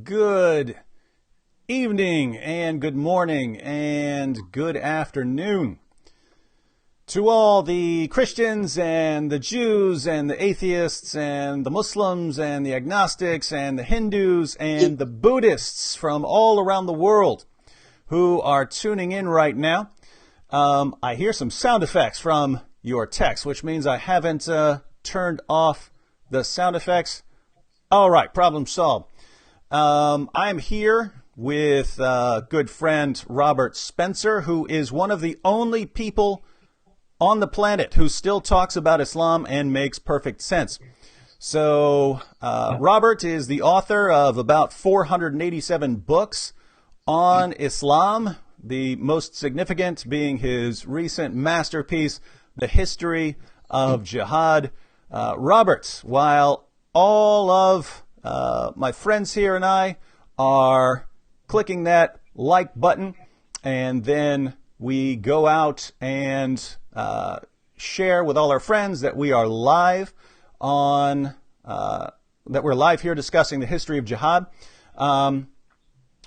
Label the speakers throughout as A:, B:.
A: Good evening and good morning and good afternoon to all the Christians and the Jews and the atheists and the Muslims and the agnostics and the Hindus and the Buddhists from all around the world who are tuning in right now. I hear some sound effects from your text, which means I haven't turned off the sound effects. All right, problem solved. I'm here with good friend Robert Spencer, who is one of the only people on the planet who still talks about Islam and makes perfect sense. So Robert is the author of about 487 books on Islam, the most significant being his recent masterpiece, The History of Jihad. Robert, while all of my friends here and I are clicking that like button, and then we go out and share with all our friends that we are live on, that we're live here discussing the history of jihad. Why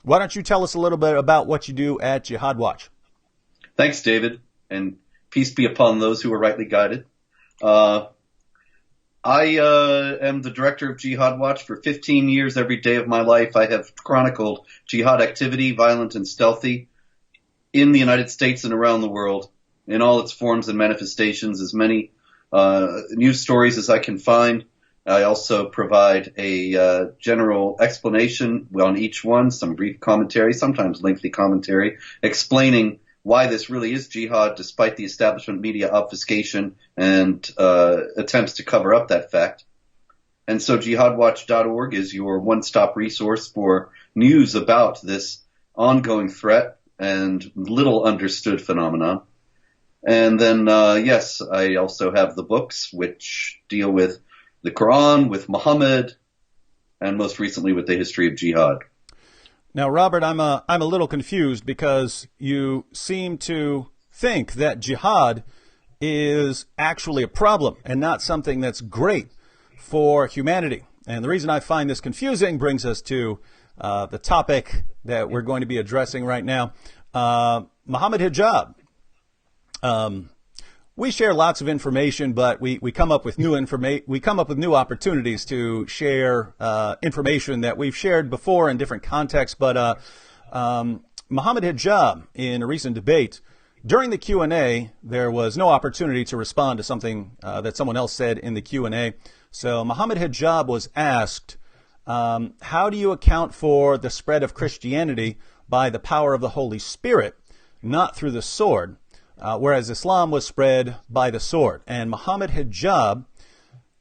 A: don't you tell us a little bit about what you do at Jihad Watch?
B: Thanks, David, and peace be upon those who are rightly guided. I am the director of Jihad Watch. For 15 years, every day of my life, I have chronicled jihad activity, violent and stealthy, in the United States and around the world, in all its forms and manifestations, as many news stories as I can find. I also provide a general explanation on each one, some brief commentary, sometimes lengthy commentary, explaining why this really is jihad, despite the establishment media obfuscation and attempts to cover up that fact. And so jihadwatch.org is your one-stop resource for news about this ongoing threat and little understood phenomenon. And then, yes, I also have the books which deal with the Quran, with Mohammed, and most recently with the history of jihad.
A: Now, Robert, I'm a little confused because you seem to think that jihad is actually a problem and not something that's great for humanity. And the reason I find this confusing brings us to the topic that we're going to be addressing right now. Mohammed Hijab. We share lots of information, but we come up with new opportunities to share information that we've shared before in different contexts. But Mohammed Hijab, in a recent debate, during the Q&A, there was no opportunity to respond to something that someone else said in the Q&A. So Mohammed Hijab was asked, how do you account for the spread of Christianity by the power of the Holy Spirit, not through the sword? Whereas Islam was spread by the sword. And Mohammed Hijab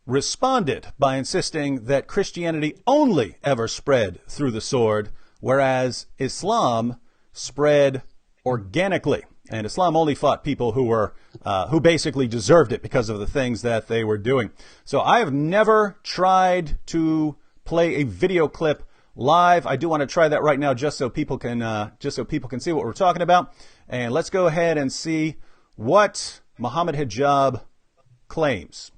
A: responded by insisting that Christianity only ever spread through the sword, whereas Islam spread organically. And Islam only fought people who basically deserved it because of the things that they were doing. So I have never tried to play a video clip live. I do want to try that right now just so people can see what we're talking about. And let's go ahead and see what Mohammed Hijab claims.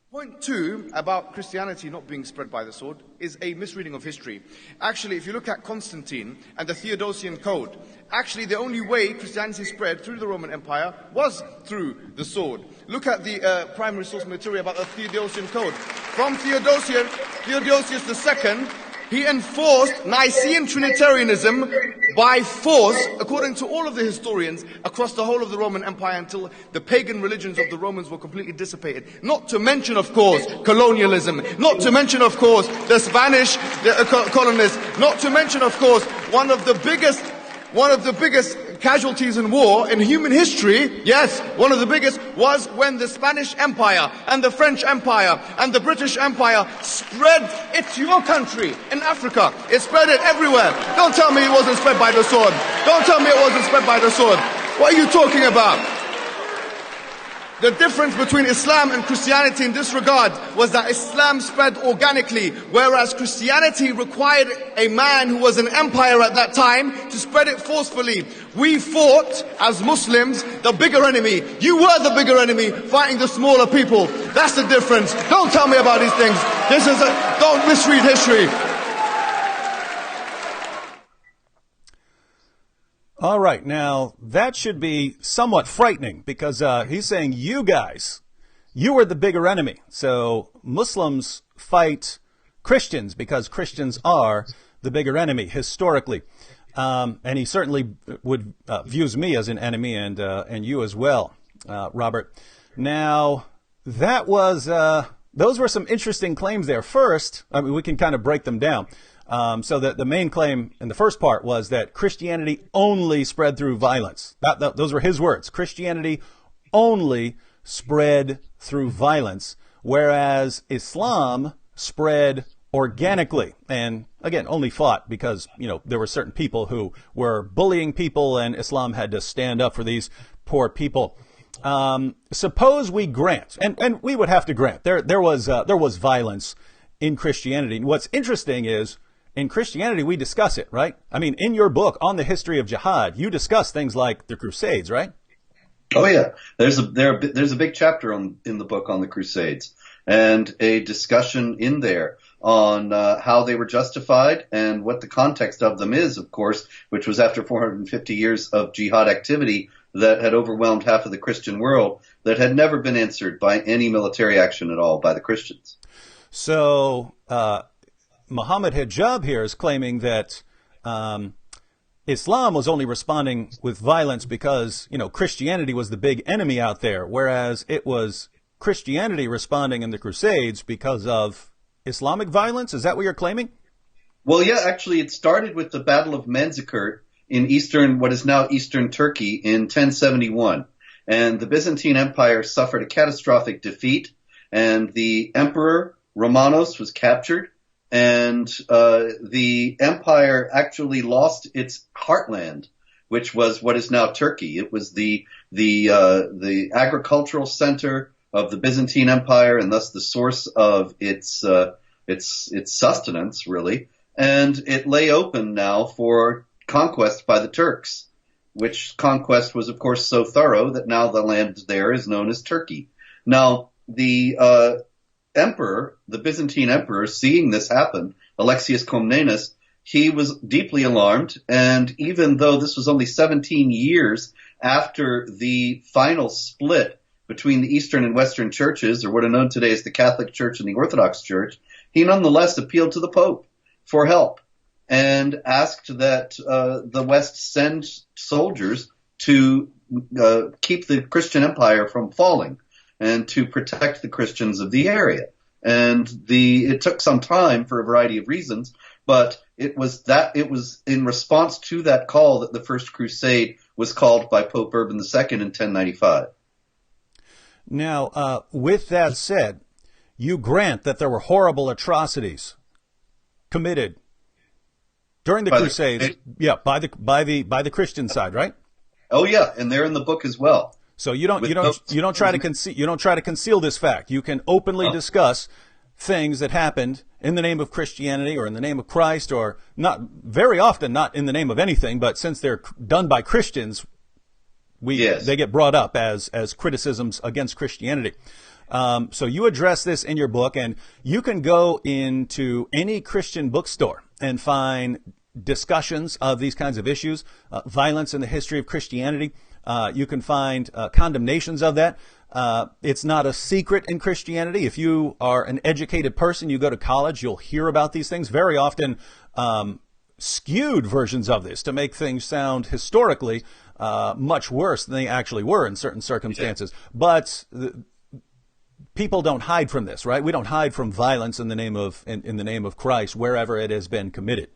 C: Point 2 about Christianity not being spread by the sword is a misreading of history. Actually, if you look at Constantine and the Theodosian Code, actually the only way Christianity spread through the Roman Empire was through the sword. Look at the primary source material about the Theodosian Code. From Theodosius II, he enforced Nicene Trinitarianism by force, according to all of the historians, across the whole of the Roman Empire until the pagan religions of the Romans were completely dissipated. Not to mention, of course, colonialism. Not to mention, of course, the Spanish colonists. Not to mention, of course, one of the biggest casualties in war in human history, yes, one of the biggest, was when the Spanish Empire and the French Empire and the British Empire spread it to your country in Africa. It spread it everywhere. Don't tell me it wasn't spread by the sword. Don't tell me it wasn't spread by the sword. What are you talking about? The difference between Islam and Christianity in this regard was that Islam spread organically, whereas Christianity required a man who was an empire at that time to spread it forcefully. We fought, as Muslims, the bigger enemy. You were the bigger enemy, fighting the smaller people. That's the difference. Don't tell me about these things. Don't misread history.
A: All right. Now, that should be somewhat frightening because he's saying you guys, you are the bigger enemy. So Muslims fight Christians because Christians are the bigger enemy historically. And he certainly would views me as an enemy and you as well, Robert. Now, that was those were some interesting claims there. First, I mean, we can kind of break them down. So the main claim in the first part was that Christianity only spread through violence. Those were his words. Christianity only spread through violence, whereas Islam spread organically, and again, only fought because, there were certain people who were bullying people and Islam had to stand up for these poor people. Suppose we grant, and we would have to grant, there was violence in Christianity. What's interesting is, in Christianity, we discuss it, right? I mean, in your book on the history of jihad, you discuss things like the Crusades, right?
B: Oh yeah, there's a big chapter in the book on the Crusades, and a discussion in there on how they were justified and what the context of them is, of course, which was after 450 years of jihad activity that had overwhelmed half of the Christian world, that had never been answered by any military action at all by the Christians.
A: So Mohammed Hijab here is claiming that Islam was only responding with violence because, Christianity was the big enemy out there, whereas it was Christianity responding in the Crusades because of Islamic violence. Is that what you're claiming?
B: Well, yeah, actually, it started with the Battle of Manzikert in what is now eastern Turkey in 1071. And the Byzantine Empire suffered a catastrophic defeat, and the emperor Romanos was captured, and the empire actually lost its heartland, which was what is now Turkey. It was the agricultural center of the Byzantine Empire, and thus the source of its sustenance, really. And it lay open now for conquest by the Turks, which conquest was, of course, so thorough that now the land there is known as Turkey. Now, the emperor, the Byzantine emperor, seeing this happen, Alexius Comnenus, he was deeply alarmed, and even though this was only 17 years after the final split between the Eastern and Western churches, or what are known today as the Catholic Church and the Orthodox Church, he nonetheless appealed to the Pope for help and asked that the West send soldiers to keep the Christian empire from falling and to protect the Christians of the area. And it took some time for a variety of reasons, but it was in response to that call that the First Crusade was called by Pope Urban II in 1095.
A: Now, with that said, you grant that there were horrible atrocities committed during the Crusades, by the Christian side, right?
B: Oh yeah, and they're in the book as well.
A: So you don't try to conceal this fact. You can openly discuss things that happened in the name of Christianity or in the name of Christ, or not very often not in the name of anything, but since they're done by Christians, they get brought up as criticisms against Christianity. So you address this in your book, and you can go into any Christian bookstore and find discussions of these kinds of issues, violence in the history of Christianity. You can find condemnations of that. It's not a secret in Christianity. If you are an educated person, you go to college, you'll hear about these things, very often skewed versions of this to make things sound historically much worse than they actually were in certain circumstances. Yeah. But people don't hide from this, right? We don't hide from violence in the name of Christ wherever it has been committed.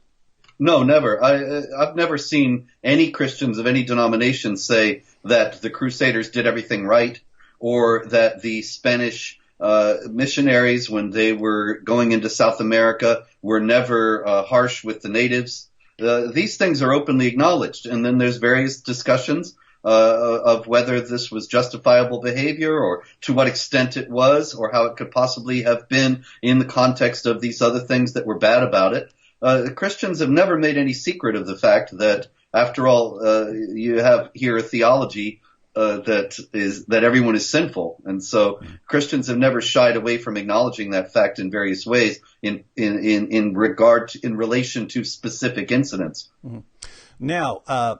B: No, never. I've never seen any Christians of any denomination say that the Crusaders did everything right, or that the Spanish missionaries, when they were going into South America, were never harsh with the natives. These things are openly acknowledged, and then there's various discussions of whether this was justifiable behavior, or to what extent it was, or how it could possibly have been in the context of these other things that were bad about it. Christians have never made any secret of the fact that, after all, you have here a theology that everyone is sinful, and so Christians have never shied away from acknowledging that fact in various ways in relation to specific incidents.
A: Mm-hmm. Now,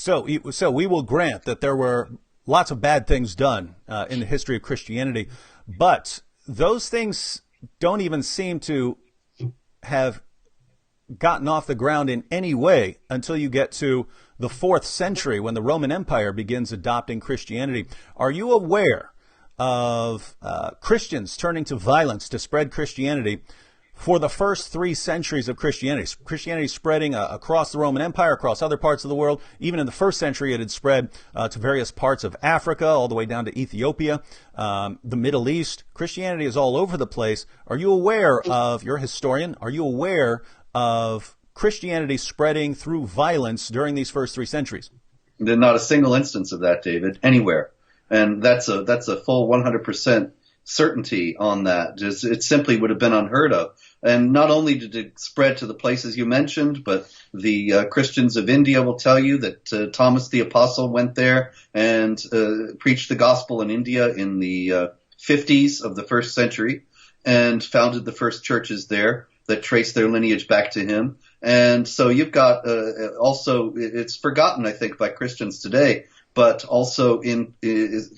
A: So we will grant that there were lots of bad things done in the history of Christianity, but those things don't even seem to have gotten off the ground in any way until you get to the 4th century when the Roman Empire begins adopting Christianity. Are you aware of Christians turning to violence to spread Christianity for the first 3 centuries of Christianity? Christianity spreading across the Roman Empire, across other parts of the world. Even in the 1st century, it had spread to various parts of Africa, all the way down to Ethiopia, the Middle East. Christianity is all over the place. Are you aware of, you're a historian, are you aware of Christianity spreading through violence during these first 3 centuries?
B: There's not a single instance of that, David, anywhere. And that's a full 100% certainty on that. It simply would have been unheard of. And not only did it spread to the places you mentioned, but the Christians of India will tell you that Thomas the Apostle went there and preached the gospel in India in the 50s of the 1st century and founded the first churches there that trace their lineage back to him. And so you've got also, it's forgotten, I think, by Christians today, but also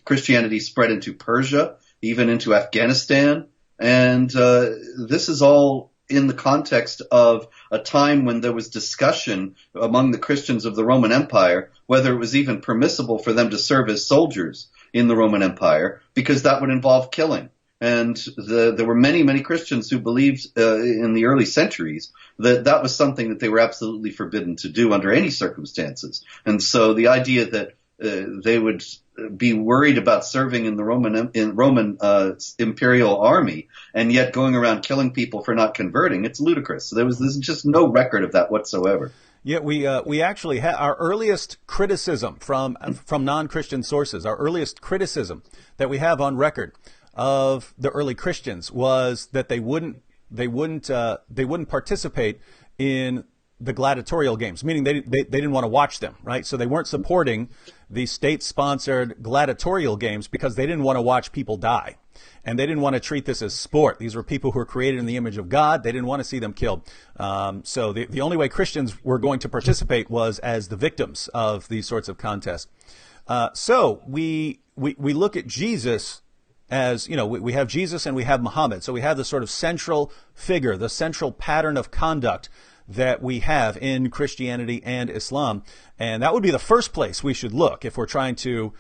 B: Christianity spread into Persia, even into Afghanistan. And this is all in the context of a time when there was discussion among the Christians of the Roman Empire whether it was even permissible for them to serve as soldiers in the Roman Empire, because that would involve killing. And there were many, many Christians who believed in the early centuries that that was something that they were absolutely forbidden to do under any circumstances. And so the idea that they would be worried about serving in the Roman imperial army and yet going around killing people for not converting, it's ludicrous. So there's just no record of that whatsoever.
A: Yeah, we actually had our earliest criticism from non-Christian sources. Our earliest criticism that we have on record of the early Christians was that they wouldn't participate in the gladiatorial games, meaning they didn't want to watch them, right? So they weren't supporting the state-sponsored gladiatorial games because they didn't want to watch people die. And they didn't want to treat this as sport. These were people who were created in the image of God. They didn't want to see them killed. So the only way Christians were going to participate was as the victims of these sorts of contests. So we look at Jesus as, we have Jesus and we have Mohammed. So we have the sort of central figure, the central pattern of conduct that we have in Christianity and Islam. And that would be the first place we should look if we're trying to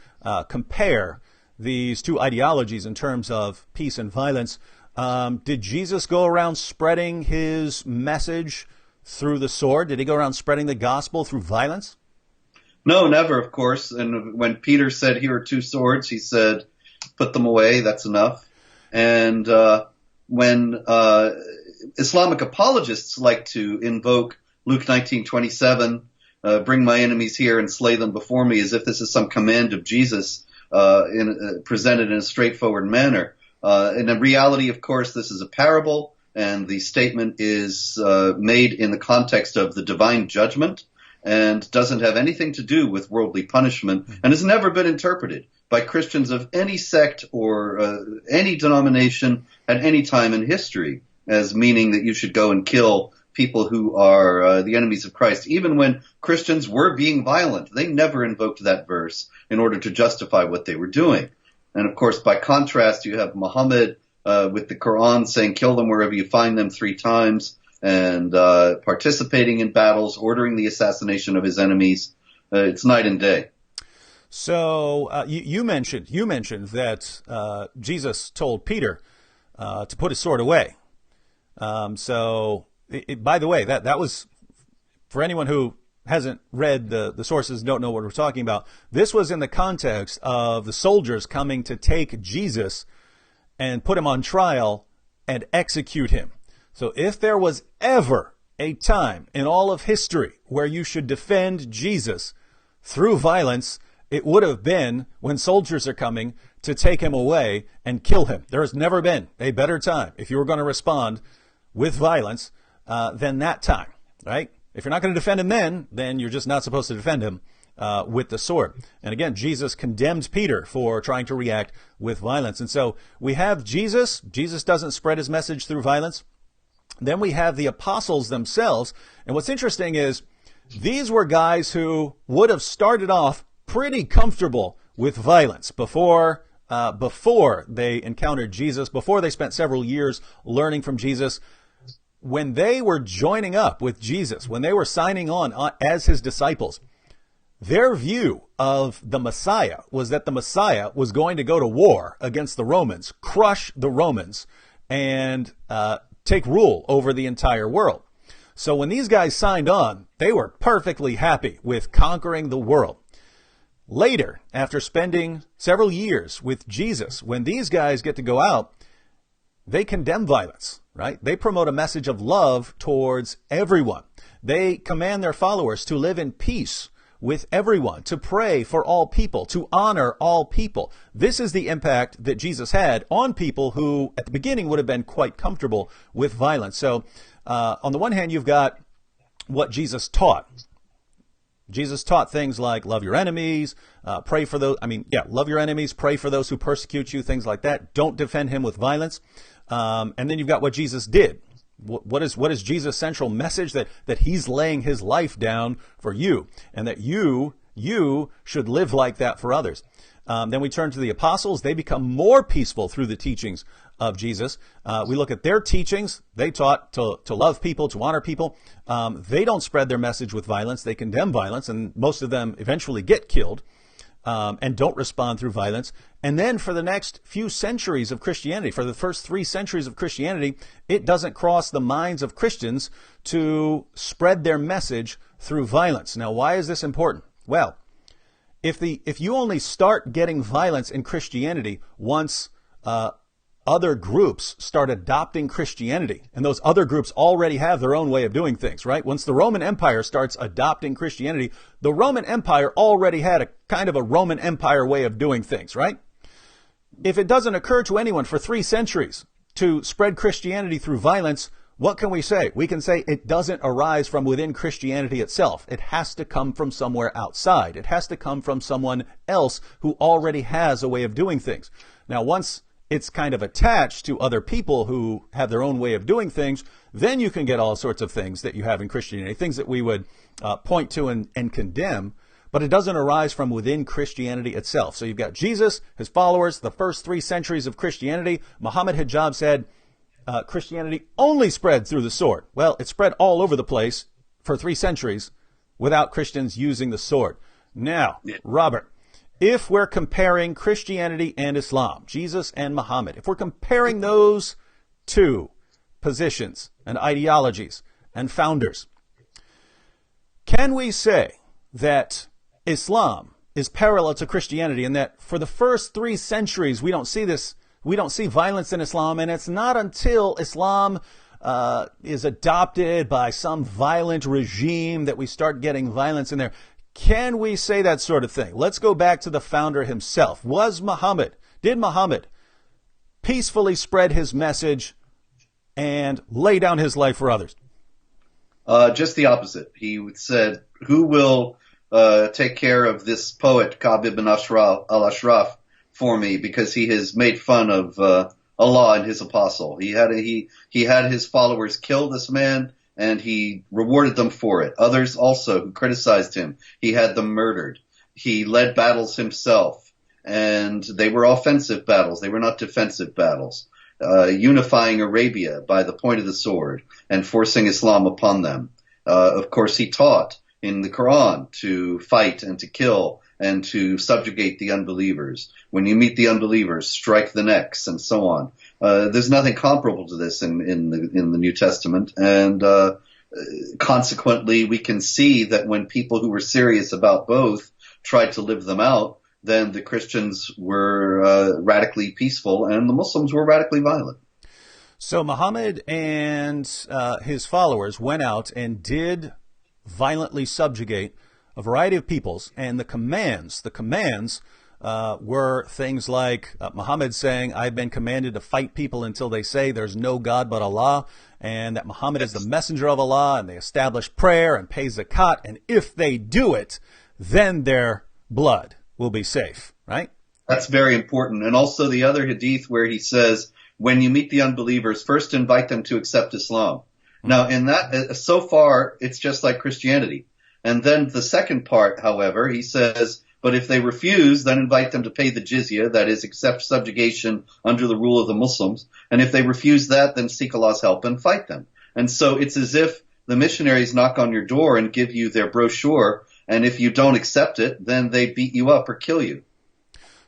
A: compare these two ideologies in terms of peace and violence. Did Jesus go around spreading his message through the sword? Did he go around spreading the gospel through violence?
B: No, never, of course. And when Peter said, "Here are 2 swords," he said, "Put them away, that's enough." And when Islamic apologists like to invoke Luke 19:27, "Bring my enemies here and slay them before me," as if this is some command of Jesus presented in a straightforward manner. In reality, of course, this is a parable, and the statement is made in the context of the divine judgment and doesn't have anything to do with worldly punishment, and has never been interpreted by Christians of any sect or any denomination at any time in history as meaning that you should go and kill people who are the enemies of Christ. Even when Christians were being violent, they never invoked that verse in order to justify what they were doing. And of course, by contrast, you have Muhammad with the Quran saying, "Kill them wherever you find them" 3 times, and participating in battles, ordering the assassination of his enemies. It's night and day.
A: So you mentioned that Jesus told Peter to put his sword away. By the way, that was, for anyone who hasn't read the sources, don't know what we're talking about, this was in the context of the soldiers coming to take Jesus and put him on trial and execute him. So if there was ever a time in all of history where you should defend Jesus through violence, it would have been when soldiers are coming to take him away and kill him. There has never been a better time if you were going to respond with violence than that time, right? If you're not going to defend him then you're just not supposed to defend him with the sword. And again, Jesus condemned Peter for trying to react with violence. And so we have Jesus. Jesus doesn't spread his message through violence. Then we have the apostles themselves. And what's interesting is These were guys who would have started off pretty comfortable with violence before they encountered Jesus, before they spent several years learning from Jesus. When they were joining up with Jesus, when they were signing on as his disciples, their view of the Messiah was that the Messiah was going to go to war against the Romans, crush the Romans, and take rule over the entire world. So when these guys signed on, they were perfectly happy with conquering the world. Later, after spending several years with Jesus, when these guys get to go out, they condemn violence, right? They promote a message of love towards everyone. They command their followers to live in peace with everyone, to pray for all people, to honor all people. This is the impact that Jesus had on people who at the beginning would have been quite comfortable with violence. So on the one hand, you've got what Jesus taught. Jesus taught things like love your enemies, pray for those. Love your enemies, pray for those who persecute you, things like that. Don't defend him with violence. And then you've got what Jesus did. What is Jesus' central message? That he's laying his life down for you, and that you should live like that for others. Then we turn to the apostles. They become more peaceful through the teachings of Jesus. We look at their teachings. They taught to love people, to honor people. They don't spread their message with violence. They condemn violence, and most of them eventually get killed and don't respond through violence. And then for the next few centuries of Christianity, for the first 3 centuries of Christianity, it doesn't cross the minds of Christians to spread their message through violence. Now, why is this important? Well, if you only start getting violence in Christianity once other groups start adopting Christianity, and those other groups already have their own way of doing things, right? Once the Roman Empire starts adopting Christianity, the Roman Empire already had a kind of a Roman Empire way of doing things, right? If it doesn't occur to anyone for 3 centuries to spread Christianity through violence, what can we say? We can say it doesn't arise from within Christianity itself. It has to come from somewhere outside. It has to come from someone else who already has a way of doing things. Now, once it's kind of attached to other people who have their own way of doing things, then you can get all sorts of things that you have in Christianity, things that we would point to and condemn, but it doesn't arise from within Christianity itself. So you've got Jesus, his followers, the first 3 centuries of Christianity. Mohammed Hijab said Christianity only spread through the sword. Well, it spread all over the place for 3 centuries without Christians using the sword. Now, Robert, if we're comparing Christianity and Islam, Jesus and Muhammad, if we're comparing those 2 positions and ideologies and founders, can we say that Islam is parallel to Christianity, and that for the first 3 centuries we don't see violence in Islam, and it's not until Islam is adopted by some violent regime that we start getting violence in there? Can we say that sort of thing? Let's go back to the founder himself. Did Muhammad peacefully spread his message and lay down his life for others?
B: Just the opposite. He said, who will take care of this poet, Ka'b ibn al-Ashraf, for me, because he has made fun of Allah and his apostle. He had his followers kill this man, and he rewarded them for it. Others also who criticized him, he had them murdered. He led battles himself, and they were offensive battles. They were not defensive battles. Unifying Arabia by the point of the sword and forcing Islam upon them. Of course, he taught in the Quran to fight and to kill and to subjugate the unbelievers. When you meet the unbelievers, strike the necks, and so on. There's nothing comparable to this in the New Testament, and consequently, we can see that when people who were serious about both tried to live them out, then the Christians were radically peaceful, and the Muslims were radically violent.
A: So Muhammad and his followers went out and did violently subjugate a variety of peoples, and the commands were things like Muhammad saying, I've been commanded to fight people until they say there's no God but Allah, and that Muhammad is the messenger of Allah, and they establish prayer and pay zakat, and if they do it, then their blood will be safe, right?
B: That's very important. And also the other hadith where he says, when you meet the unbelievers, first invite them to accept Islam. Now, in that, so far, it's just like Christianity. And then the second part, however, he says, but if they refuse, then invite them to pay the jizya, that is, accept subjugation under the rule of the Muslims. And if they refuse that, then seek Allah's help and fight them. And so it's as if the missionaries knock on your door and give you their brochure, and if you don't accept it, then they beat you up or kill you.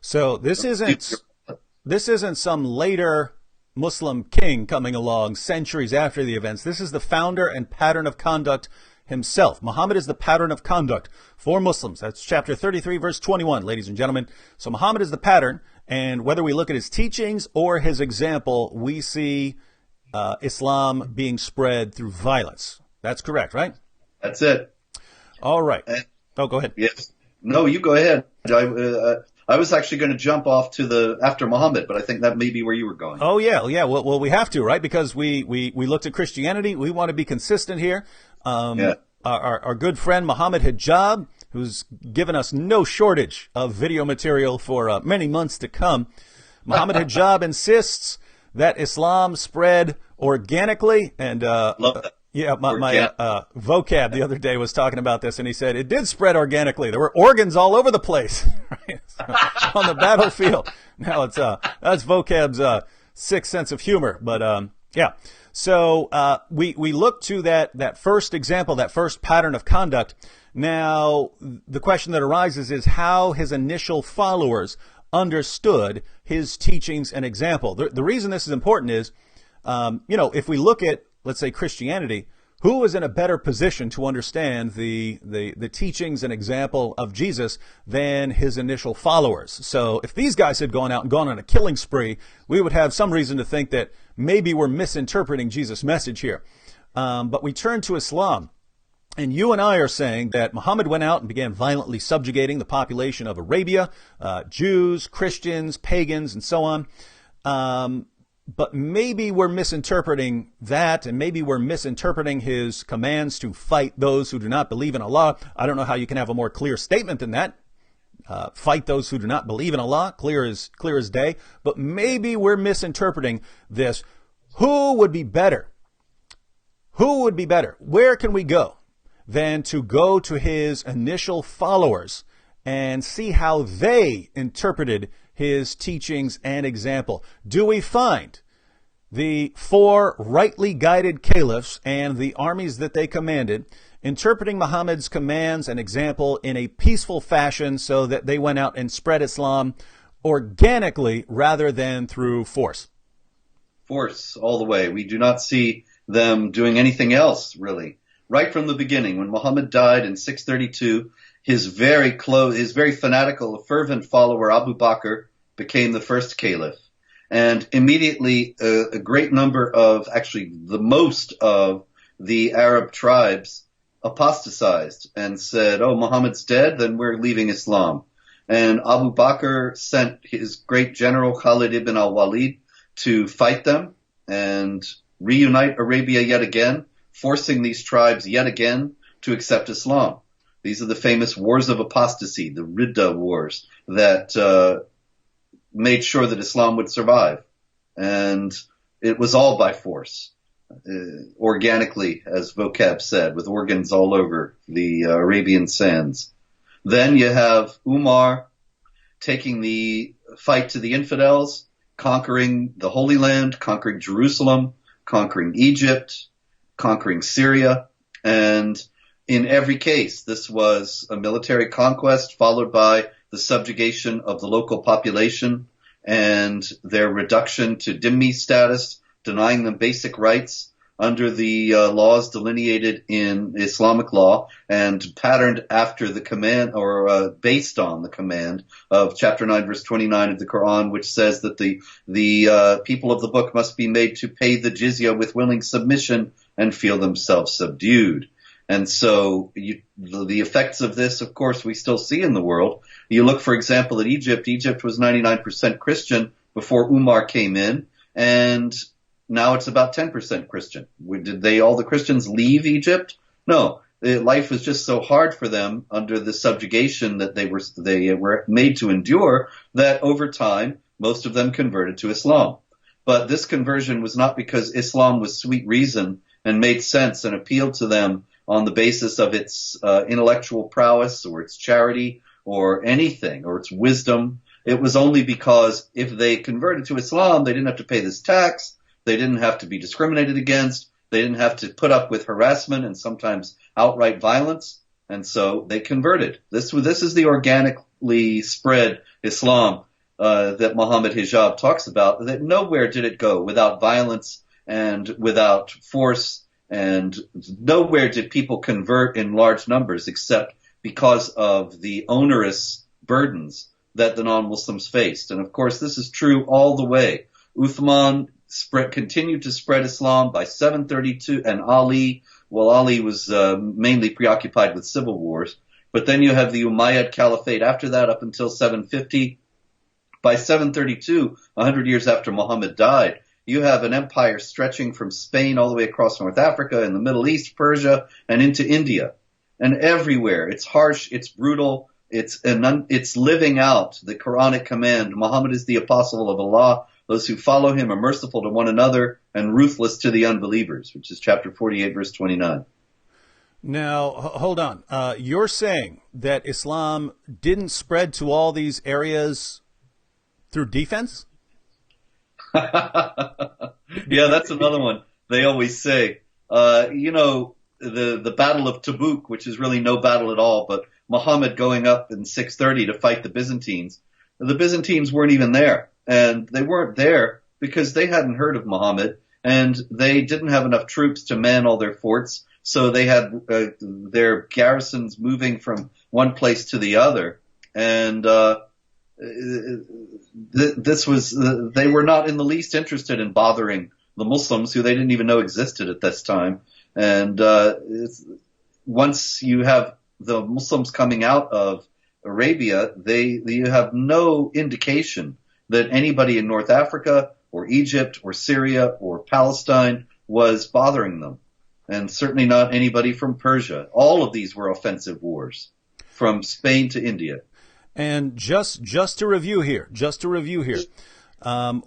A: So this isn't some later Muslim king coming along centuries after the events. This is the founder and pattern of conduct himself. Muhammad is the pattern of conduct for Muslims. That's chapter 33, verse 21, ladies and gentlemen. So Muhammad is the pattern, and whether we look at his teachings or his example, we see Islam being spread through violence. That's correct, right?
B: That's it.
A: All right. Oh, go ahead.
B: Yes. No, you go ahead. I was actually going to jump off to after Muhammad, but I think that may be where you were going.
A: Oh, yeah. Well, we have to, right? Because we looked at Christianity. We want to be consistent here. Our good friend Mohammed Hijab, who's given us no shortage of video material for many months to come. Mohammed Hijab insists that Islam spread organically, and
B: love that.
A: Yeah, my vocab the other day was talking about this, and he said it did spread organically. There were organs all over the place, right? On the battlefield. Now that's vocab's sick sense of humor, but yeah. So we look to that first example, that first pattern of conduct. Now the question that arises is how his initial followers understood his teachings and example. The reason this is important is, if we look at, let's say, Christianity, who was in a better position to understand the teachings and example of Jesus than his initial followers? So if these guys had gone out and gone on a killing spree, we would have some reason to think that maybe we're misinterpreting Jesus' message here. But we turn to Islam, and you and I are saying that Muhammad went out and began violently subjugating the population of Arabia, Jews, Christians, pagans, and so on. But maybe we're misinterpreting that, and maybe we're misinterpreting his commands to fight those who do not believe in Allah. I don't know how you can have a more clear statement than that. Fight those who do not believe in Allah, clear as day. But maybe we're misinterpreting this. Who would be better? Who would be better? Where can we go than to go to his initial followers and see how they interpreted his teachings and example? Do we find the 4 rightly guided caliphs and the armies that they commanded interpreting Muhammad's commands and example in a peaceful fashion so that they went out and spread Islam organically rather than through force?
B: Force all the way. We do not see them doing anything else, really. Right from the beginning, when Muhammad died in 632, his very fanatical, fervent follower Abu Bakr became the first caliph. And immediately a great number of, actually the most of the Arab tribes apostatized and said, oh, Muhammad's dead, then we're leaving Islam. And Abu Bakr sent his great general Khalid ibn al-Walid to fight them and reunite Arabia yet again, forcing these tribes yet again to accept Islam. These are the famous wars of apostasy, the Ridda wars, that made sure that Islam would survive. And it was all by force, organically, as vocab said, with organs all over the Arabian sands. Then you have Umar taking the fight to the infidels, conquering the Holy Land, conquering Jerusalem, conquering Egypt, conquering Syria, and in every case, this was a military conquest followed by the subjugation of the local population and their reduction to dhimmi status, denying them basic rights under the laws delineated in Islamic law and patterned after the command or based on the command of chapter 9 verse 29 of the Quran, which says that the people of the book must be made to pay the jizya with willing submission and feel themselves subdued. And so the effects of this, of course, we still see in the world. You look, for example, at Egypt. Egypt was 99% Christian before Umar came in, and now it's about 10% Christian. Did all the Christians leave Egypt? No. Life was just so hard for them under the subjugation that they were made to endure that over time, most of them converted to Islam. But this conversion was not because Islam was sweet reason and made sense and appealed to them on the basis of its intellectual prowess or its charity or anything or its wisdom. It was only because if they converted to Islam, they didn't have to pay this tax. They didn't have to be discriminated against. They didn't have to put up with harassment and sometimes outright violence. And so they converted. This is the organically spread Islam that Mohammed Hijab talks about, that nowhere did it go without violence and without force, and nowhere did people convert in large numbers except because of the onerous burdens that the non-Muslims faced. And of course, this is true all the way. Uthman continued to spread Islam by 732, and Ali was mainly preoccupied with civil wars. But then you have the Umayyad Caliphate after that up until 750. By 732, 100 years after Muhammad died, you have an empire stretching from Spain all the way across North Africa and the Middle East, Persia, and into India. And everywhere, it's harsh, it's brutal, it's living out the Quranic command. Muhammad is the apostle of Allah. Those who follow him are merciful to one another and ruthless to the unbelievers, which is chapter 48, verse 29.
A: Now, hold on. You're saying that Islam didn't spread to all these areas through defense?
B: Yeah, that's another one they always say. The Battle of Tabuk, which is really no battle at all, but Muhammad going up in 630 to fight the Byzantines. The Byzantines weren't even there. And they weren't there because they hadn't heard of Muhammad, and they didn't have enough troops to man all their forts. So they had their garrisons moving from one place to the other. And they were not in the least interested in bothering the Muslims, who they didn't even know existed at this time. And once you have the Muslims coming out of Arabia, you have no indication that anybody in North Africa or Egypt or Syria or Palestine was bothering them, and certainly not anybody from Persia. All of these were offensive wars, from Spain to India.
A: And just to review here,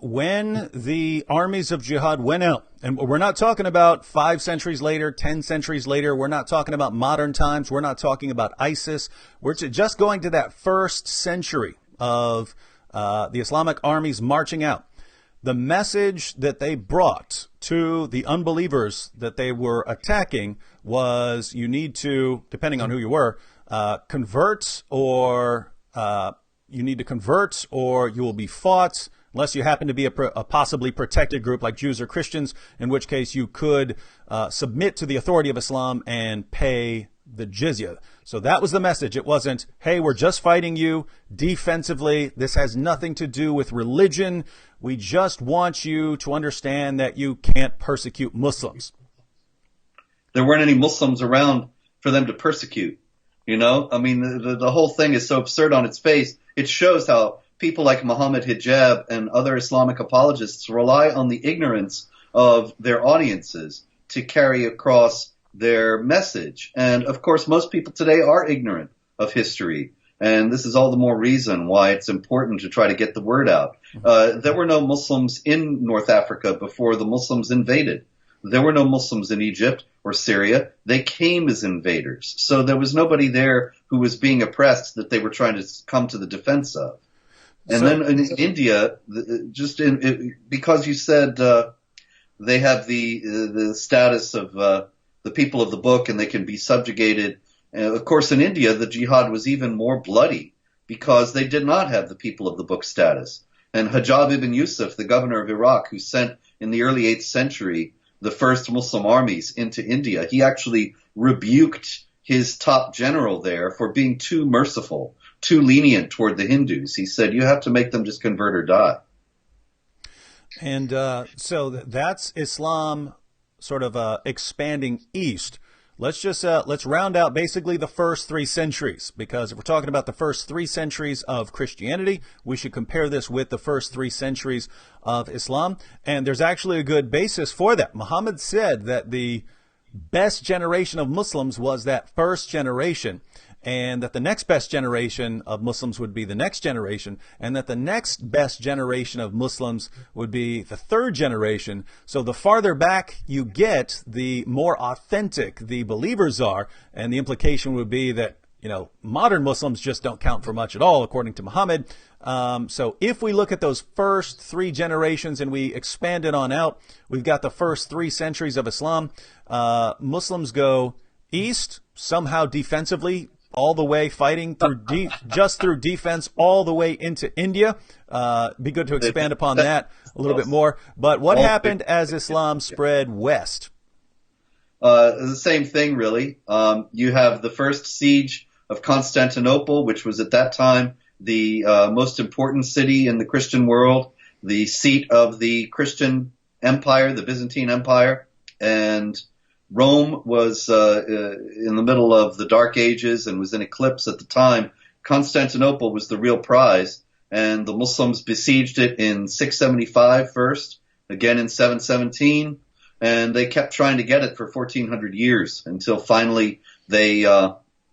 A: when the armies of jihad went out, and we're not talking about 5 centuries later, 10 centuries later, we're not talking about modern times, we're not talking about ISIS, we're just going to that first century of the Islamic armies marching out. The message that they brought to the unbelievers that they were attacking was, you need to, depending on who you were, convert, or you need to convert, or you will be fought, unless you happen to be a possibly protected group like Jews or Christians, in which case you could submit to the authority of Islam and pay the jizya. So that was the message. It wasn't, hey, we're just fighting you defensively. This has nothing to do with religion. We just want you to understand that you can't persecute Muslims.
B: There weren't any Muslims around for them to persecute. You know, I mean, the whole thing is so absurd on its face. It shows how people like Mohammed Hijab and other Islamic apologists rely on the ignorance of their audiences to carry across their message. And of course, most people today are ignorant of history. And this is all the more reason why it's important to try to get the word out. There were no Muslims in North Africa before the Muslims invaded. There were no Muslims in Egypt or Syria. They came as invaders. So there was nobody there who was being oppressed that they were trying to come to the defense of. And then in India, because you said they have the status of the people of the book and they can be subjugated. Of course, in India, the jihad was even more bloody because they did not have the people of the book status. And Hijab ibn Yusuf, the governor of Iraq, who sent in the early 8th century the first Muslim armies into India, he actually rebuked his top general there for being too merciful, too lenient toward the Hindus. He said, you have to make them just convert or die.
A: And so that's Islam sort of expanding east. Let's round out basically the first 3 centuries, because if we're talking about the first 3 centuries of Christianity, we should compare this with the first 3 centuries of Islam. And there's actually a good basis for that. Muhammad said that the best generation of Muslims was that first generation. and that the next best generation of Muslims would be the next generation, and that the next best generation of Muslims would be the third generation. So the farther back you get, the more authentic the believers are, and the implication would be that, modern Muslims just don't count for much at all, according to Muhammad. So if we look at those first three generations and we expand it on out, we've got the first 3 centuries of Islam. Muslims go east, somehow defensively, all the way fighting through just through defense, all the way into India. Be good to expand upon that a little bit more. But what happened as Islam spread west?
B: The same thing, really. You have the first siege of Constantinople, which was at that time the most important city in the Christian world, the seat of the Christian Empire, the Byzantine Empire, and Rome was in the middle of the Dark Ages and was in eclipse at the time. Constantinople was the real prize, and the Muslims besieged it in 675 first, again in 717, and they kept trying to get it for 1400 years until finally they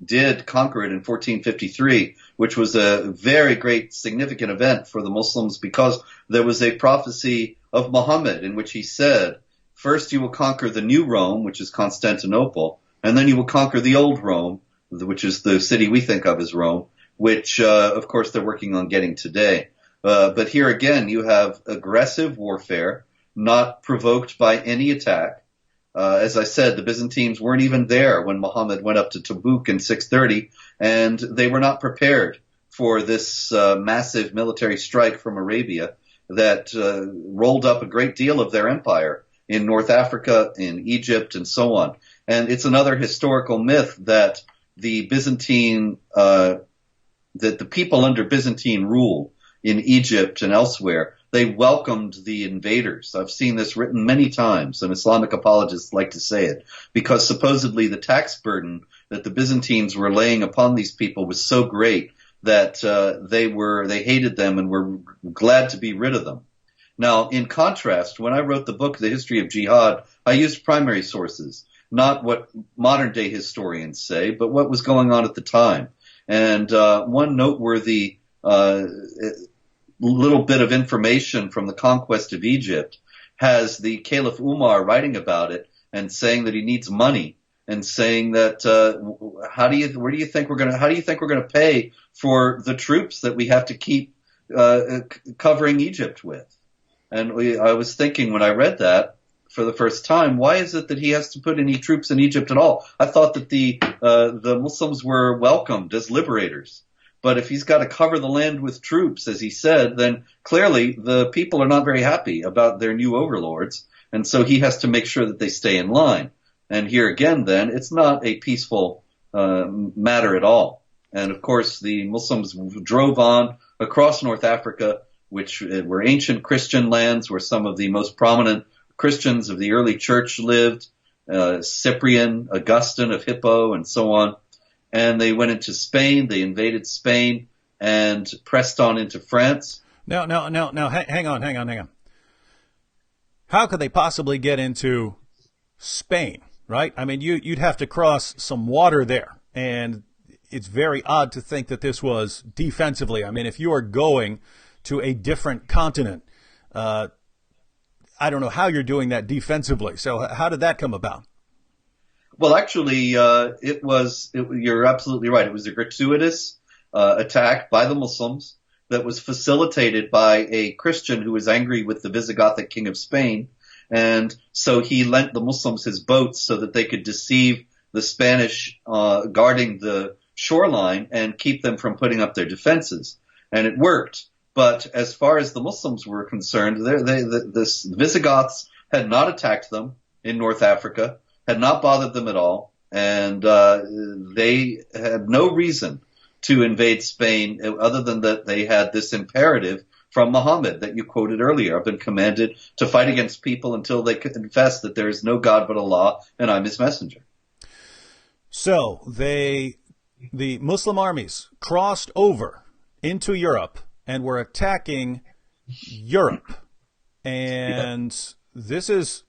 B: did conquer it in 1453, which was a very great significant event for the Muslims because there was a prophecy of Mohammed in which he said, first you will conquer the new Rome, which is Constantinople, and then you will conquer the old Rome, which is the city we think of as Rome, which of course they're working on getting today. But here again you have aggressive warfare, not provoked by any attack. As I said, the Byzantines weren't even there when Muhammad went up to Tabuk in 630, and they were not prepared for this massive military strike from Arabia that rolled up a great deal of their empire in North Africa, in Egypt, and so on. And it's another historical myth that the Byzantine, that the people under Byzantine rule in Egypt and elsewhere, they welcomed the invaders. I've seen this written many times, and Islamic apologists like to say it, because supposedly the tax burden that the Byzantines were laying upon these people was so great that they hated them and were glad to be rid of them. Now, in contrast, when I wrote the book, The History of Jihad, I used primary sources, not what modern-day historians say, but what was going on at the time. And one noteworthy little bit of information from the conquest of Egypt has the Caliph Umar writing about it and saying that he needs money and saying that how do you think we're going to pay for the troops that we have to keep covering Egypt with? And I was thinking when I read that for the first time, why is it that he has to put any troops in Egypt at all? I thought that the Muslims were welcomed as liberators. But if he's got to cover the land with troops, as he said, then clearly the people are not very happy about their new overlords. And so he has to make sure that they stay in line. And here again, then, it's not a peaceful matter at all. And of course, the Muslims drove on across North Africa, which were ancient Christian lands where some of the most prominent Christians of the early church lived, Cyprian, Augustine of Hippo, and so on. And they went into Spain, they invaded Spain, and pressed on into France.
A: No, hang on. How could they possibly get into Spain, right? I mean, you'd have to cross some water there, and it's very odd to think that this was defensively. I mean, if you are going to a different continent, I don't know how you're doing that defensively. So how did that come about?
B: Well, actually, you're absolutely right. It was a gratuitous attack by the Muslims that was facilitated by a Christian who was angry with the Visigothic king of Spain. And so he lent the Muslims his boats so that they could deceive the Spanish guarding the shoreline and keep them from putting up their defenses. And it worked. But as far as the Muslims were concerned, the Visigoths had not attacked them in North Africa, had not bothered them at all, and they had no reason to invade Spain other than that they had this imperative from Muhammad that you quoted earlier. I've been commanded to fight against people until they confess that there is no God but Allah and I'm his messenger.
A: So the Muslim armies crossed over into Europe and were attacking Europe. And this is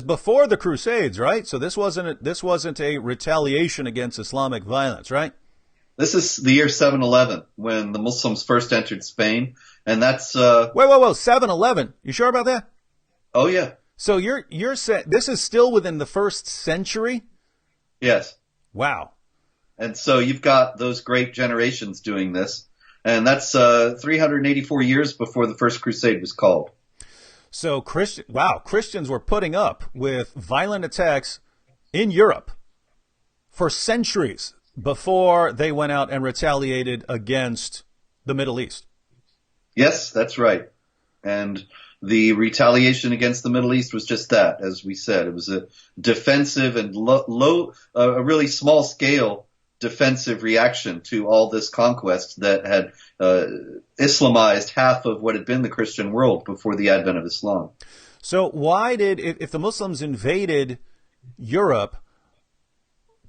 A: before the Crusades, right? So this wasn't a retaliation against Islamic violence, right?
B: This is the year 711 when the Muslims first entered Spain, and that's
A: Whoa, 711. You sure about that?
B: oh yeah,
A: So you're saying this is still within the first century?
B: yes.
A: Wow.
B: And so you've got those great generations doing this, and that's 384 years before the First Crusade was called.
A: So Christians were putting up with violent attacks in Europe for centuries before they went out and retaliated against the Middle East.
B: Yes, that's right. And the retaliation against the Middle East was just that, as we said. It was a defensive and a really small scale defensive reaction to all this conquest that had Islamized half of what had been the Christian world before the advent of Islam.
A: So why if the Muslims invaded Europe,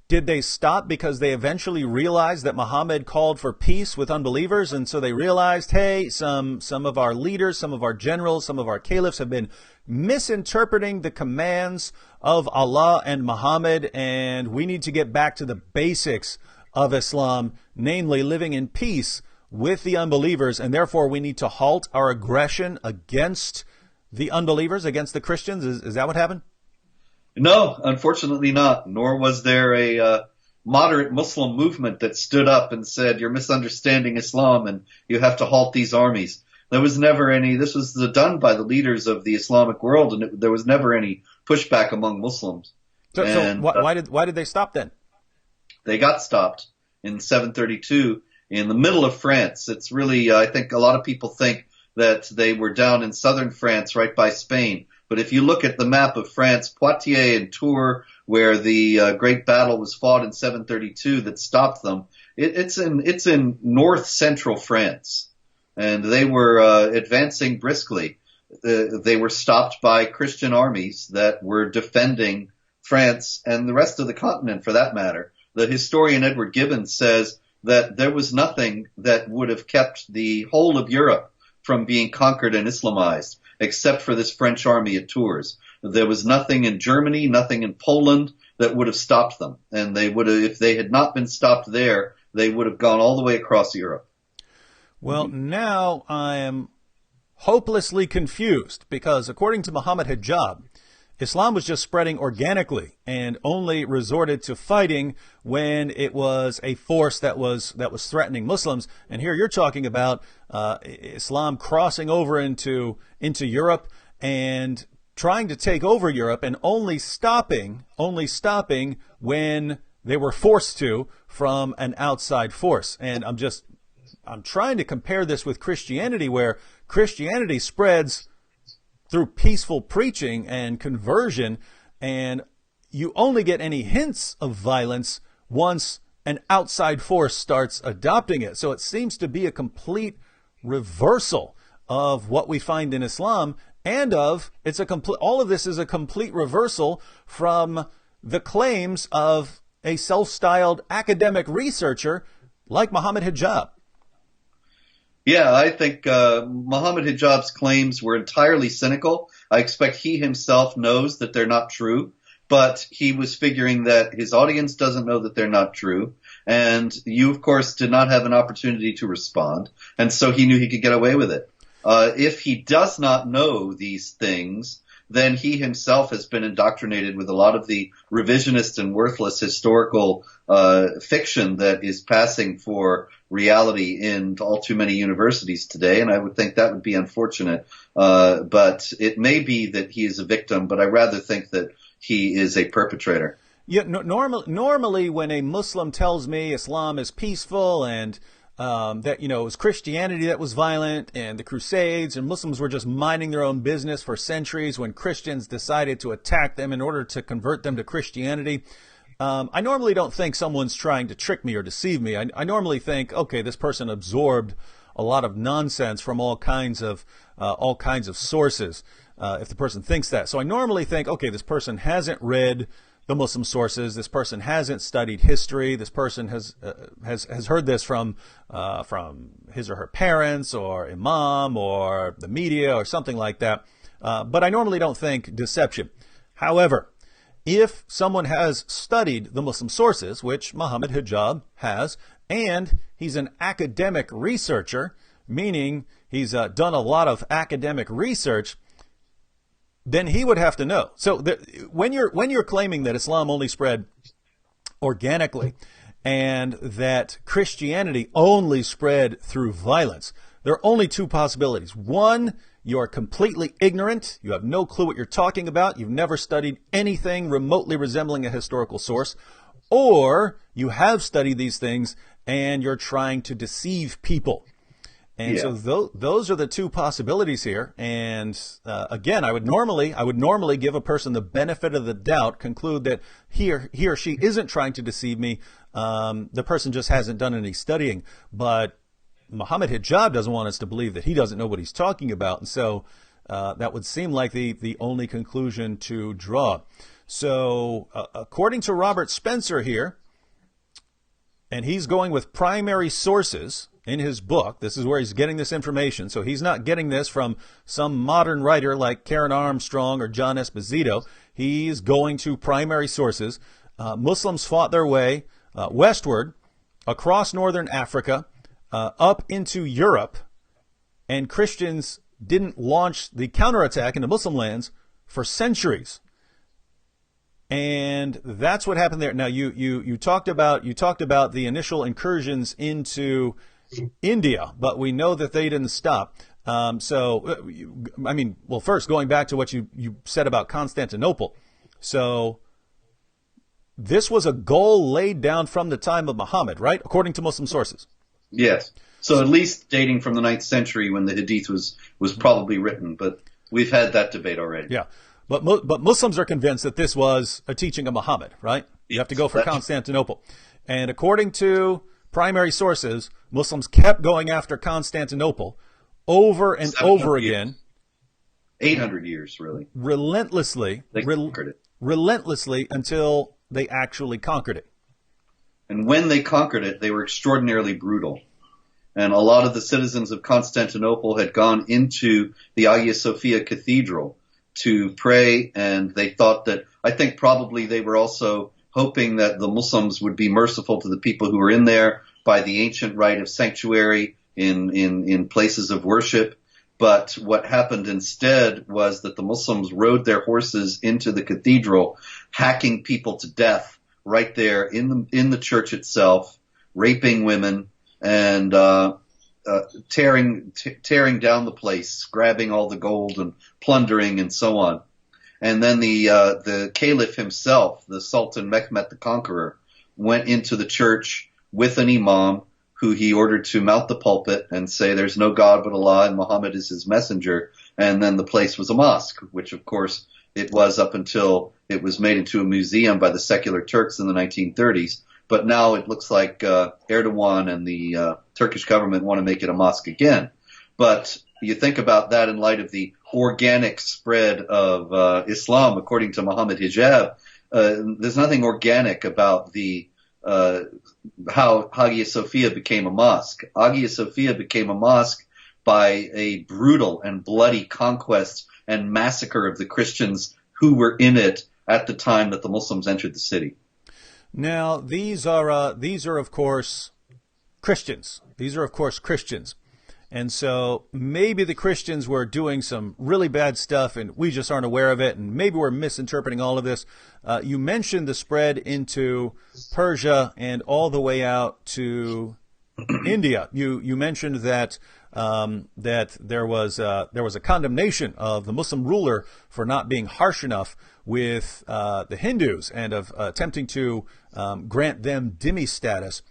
A: did they stop because they eventually realized that Muhammad called for peace with unbelievers? And so they realized, hey, some of our leaders, some of our generals, some of our caliphs have been misinterpreting the commands of Allah and Muhammad, and we need to get back to the basics of Islam, namely living in peace with the unbelievers, and therefore we need to halt our aggression against the unbelievers, against the Christians. Is that what happened?
B: No, unfortunately not. Nor was there a moderate Muslim movement that stood up and said, you're misunderstanding Islam and you have to halt these armies. There was never any, this was done by the leaders of the Islamic world, and there was never any pushback among Muslims.
A: So why did they stop then?
B: They got stopped in 732 in the middle of France. It's really, I think a lot of people think that they were down in southern France right by Spain. But if you look at the map of France, Poitiers and Tours, where the great battle was fought in 732 that stopped them, it's in north central France. And they were advancing briskly. They were stopped by Christian armies that were defending France and the rest of the continent, for that matter. The historian Edward Gibbon says that there was nothing that would have kept the whole of Europe from being conquered and Islamized, except for this French army at Tours. There was nothing in Germany, nothing in Poland that would have stopped them. And they would have, if they had not been stopped there, they would have gone all the way across Europe.
A: Well, now I am hopelessly confused because according to Mohammed Hijab, Islam was just spreading organically and only resorted to fighting when it was a force that was threatening Muslims. And here you're talking about Islam crossing over into Europe and trying to take over Europe and only stopping when they were forced to from an outside force. And I'm trying to compare this with Christianity, where Christianity spreads through peaceful preaching and conversion, and you only get any hints of violence once an outside force starts adopting it. So it seems to be a complete reversal of what we find in Islam, and all of this is a complete reversal from the claims of a self-styled academic researcher like Mohammed Hijab.
B: Yeah, I think Mohammed Hijab's claims were entirely cynical. I expect he himself knows that they're not true, but he was figuring that his audience doesn't know that they're not true. And you, of course, did not have an opportunity to respond. And so he knew he could get away with it. If he does not know these things, then he himself has been indoctrinated with a lot of the revisionist and worthless historical fiction that is passing for reality in all too many universities today, and I would think that would be unfortunate. But it may be that he is a victim, but I rather think that he is a perpetrator.
A: Yeah, normally when a Muslim tells me Islam is peaceful and that, it was Christianity that was violent and the Crusades and Muslims were just minding their own business for centuries when Christians decided to attack them in order to convert them to Christianity. I normally don't think someone's trying to trick me or deceive me. I normally think, okay, this person absorbed a lot of nonsense from all kinds of sources. If the person thinks that, so I normally think, okay, this person hasn't read the Muslim sources. This person hasn't studied history. This person has heard this from his or her parents or imam or the media or something like that. But I normally don't think deception. However, if someone has studied the Muslim sources, which Mohammed Hijab has, and he's an academic researcher, meaning he's done a lot of academic research, then he would have to know. So when you're claiming that Islam only spread organically and that Christianity only spread through violence, there are only two possibilities. One, you're completely ignorant. You have no clue what you're talking about. You've never studied anything remotely resembling a historical source. Or you have studied these things and you're trying to deceive people. And so those are the two possibilities here. And again, I would normally give a person the benefit of the doubt, conclude that he or she isn't trying to deceive me. The person just hasn't done any studying. But Mohammed Hijab doesn't want us to believe that he doesn't know what he's talking about. And so that would seem like the only conclusion to draw. So according to Robert Spencer here, and he's going with primary sources in his book, this is where he's getting this information. So he's not getting this from some modern writer like Karen Armstrong or John Esposito. He's going to primary sources. Muslims fought their way westward across northern Africa, up into Europe, and Christians didn't launch the counterattack into Muslim lands for centuries. And that's what happened there. Now, you talked about the initial incursions into India, but we know that they didn't stop. First, going back to what you said about Constantinople. So this was a goal laid down from the time of Muhammad, right? According to Muslim sources.
B: Yes. So at least dating from the 9th century when the Hadith was probably written, but we've had that debate already.
A: Yeah. But Muslims are convinced that this was a teaching of Muhammad, right? You have to go for Constantinople. And according to primary sources, Muslims kept going after Constantinople over and over again.
B: 800 years, really.
A: Relentlessly.
B: They conquered it.
A: Relentlessly until they actually conquered it.
B: And when they conquered it, they were extraordinarily brutal. And a lot of the citizens of Constantinople had gone into the Hagia Sophia Cathedral to pray, and they thought that, I think probably they were also hoping that the Muslims would be merciful to the people who were in there by the ancient right of sanctuary in places of worship. But what happened instead was that the Muslims rode their horses into the cathedral, hacking people to death right there in the church itself, raping women, and tearing down the place, grabbing all the gold and plundering and so on. And then the caliph himself, the Sultan Mehmed the Conqueror, went into the church with an imam who he ordered to mount the pulpit and say there's no God but Allah and Muhammad is his messenger. And then the place was a mosque, which of course it was up until it was made into a museum by the secular Turks in the 1930s. But now it looks like Erdogan and the Turkish government want to make it a mosque again. But you think about that in light of the organic spread of Islam, according to Mohammed Hijab. There's nothing organic about the how Hagia Sophia became a mosque. Hagia Sophia became a mosque by a brutal and bloody conquest and massacre of the Christians who were in it at the time that the Muslims entered the city.
A: Now, these are of course Christians. These are of course Christians. And so maybe the Christians were doing some really bad stuff and we just aren't aware of it, and maybe we're misinterpreting all of this. You mentioned the spread into Persia and all the way out to India. You mentioned that that there was a condemnation of the Muslim ruler for not being harsh enough with the Hindus and of attempting to grant them dhimmi status.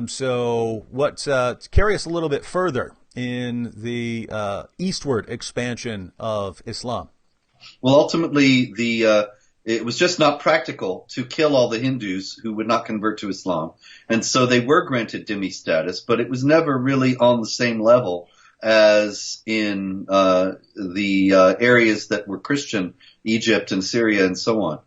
A: So carry us a little bit further in the eastward expansion of Islam.
B: Well, ultimately, it was just not practical to kill all the Hindus who would not convert to Islam. And so they were granted dhimmi status, but it was never really on the same level as in the areas that were Christian, Egypt and Syria and so on.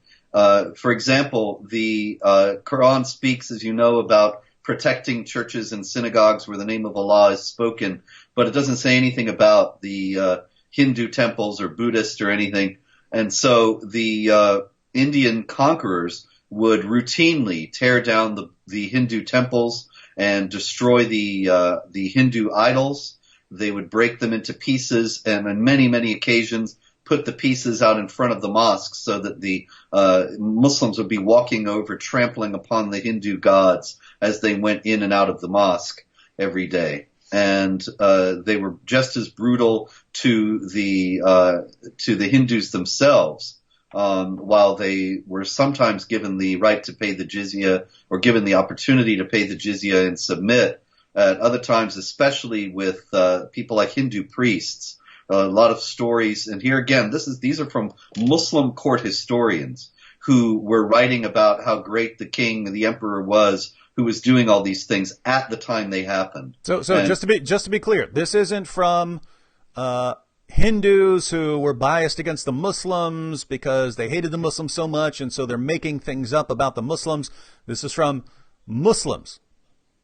B: For example, the Quran speaks, as you know, about protecting churches and synagogues where the name of Allah is spoken, but it doesn't say anything about the Hindu temples or Buddhist or anything. And so the Indian conquerors would routinely tear down the Hindu temples and destroy the Hindu idols. They would break them into pieces, and on many, many occasions put the pieces out in front of the mosques so that the Muslims would be walking over, trampling upon the Hindu gods as they went in and out of the mosque every day. And they were just as brutal to the Hindus themselves. While they were sometimes given the right to pay the jizya or given the opportunity to pay the jizya and submit, at other times, especially with people like Hindu priests, a lot of stories. And here again, these are from Muslim court historians who were writing about how great the king, the emperor was, who was doing all these things at the time they happened.
A: So just to be clear, this isn't from Hindus who were biased against the Muslims because they hated the Muslims so much, and so they're making things up about the Muslims. This is from Muslims.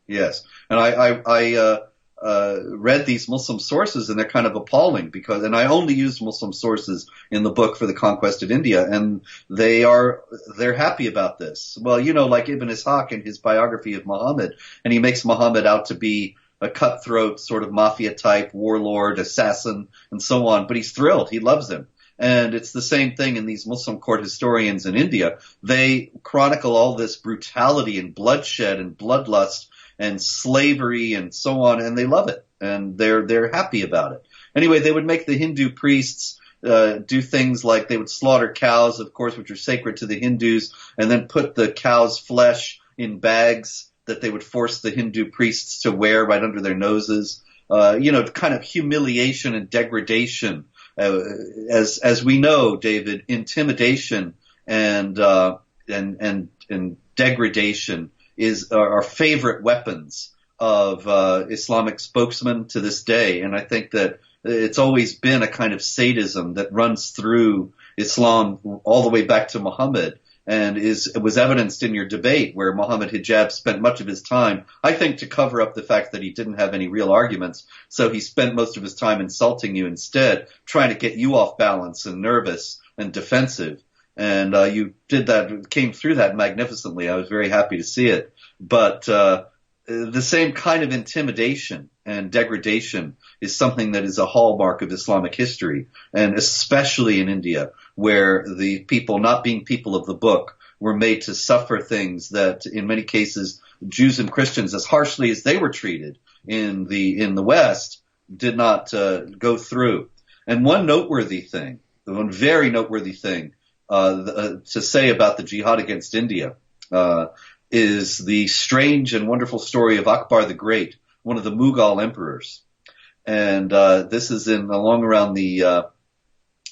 B: Yes, and I read these Muslim sources, and they're kind of appalling and I only used Muslim sources in the book for the conquest of India, and they're happy about this. Well, like Ibn Ishaq in his biography of Muhammad, and he makes Muhammad out to be a cutthroat sort of mafia type, warlord, assassin, and so on. But he's thrilled. He loves him. And it's the same thing in these Muslim court historians in India. They chronicle all this brutality and bloodshed and bloodlust and slavery and so on, and they love it. And they're happy about it. Anyway, they would make the Hindu priests do things like they would slaughter cows, of course, which are sacred to the Hindus, and then put the cow's flesh in bags that they would force the Hindu priests to wear right under their noses. Kind of humiliation and degradation. As we know, David, intimidation and degradation are favorite weapons of Islamic spokesmen to this day. And I think that it's always been a kind of sadism that runs through Islam all the way back to Muhammad. And was evidenced in your debate where Mohammed Hijab spent much of his time, I think, to cover up the fact that he didn't have any real arguments. So he spent most of his time insulting you instead, trying to get you off balance and nervous and defensive. And you did that, came through that magnificently. I was very happy to see it. But the same kind of intimidation and degradation is something that is a hallmark of Islamic history, and especially in India, where the people, not being people of the book, were made to suffer things that, in many cases, Jews and Christians, as harshly as they were treated in the West, did not go through. And one very noteworthy thing to say about the jihad against India is the strange and wonderful story of Akbar the Great, one of the Mughal emperors. And this is along around the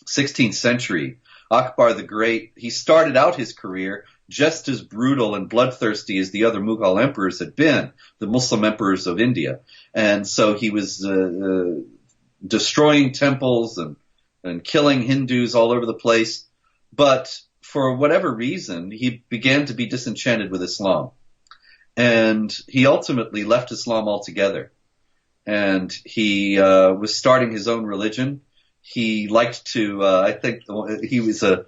B: 16th century. Akbar the Great, he started out his career just as brutal and bloodthirsty as the other Mughal emperors had been, the Muslim emperors of India. And so he was destroying temples and killing Hindus all over the place. But for whatever reason, he began to be disenchanted with Islam. And he ultimately left Islam altogether. And he was starting his own religion. He liked to, I think he was a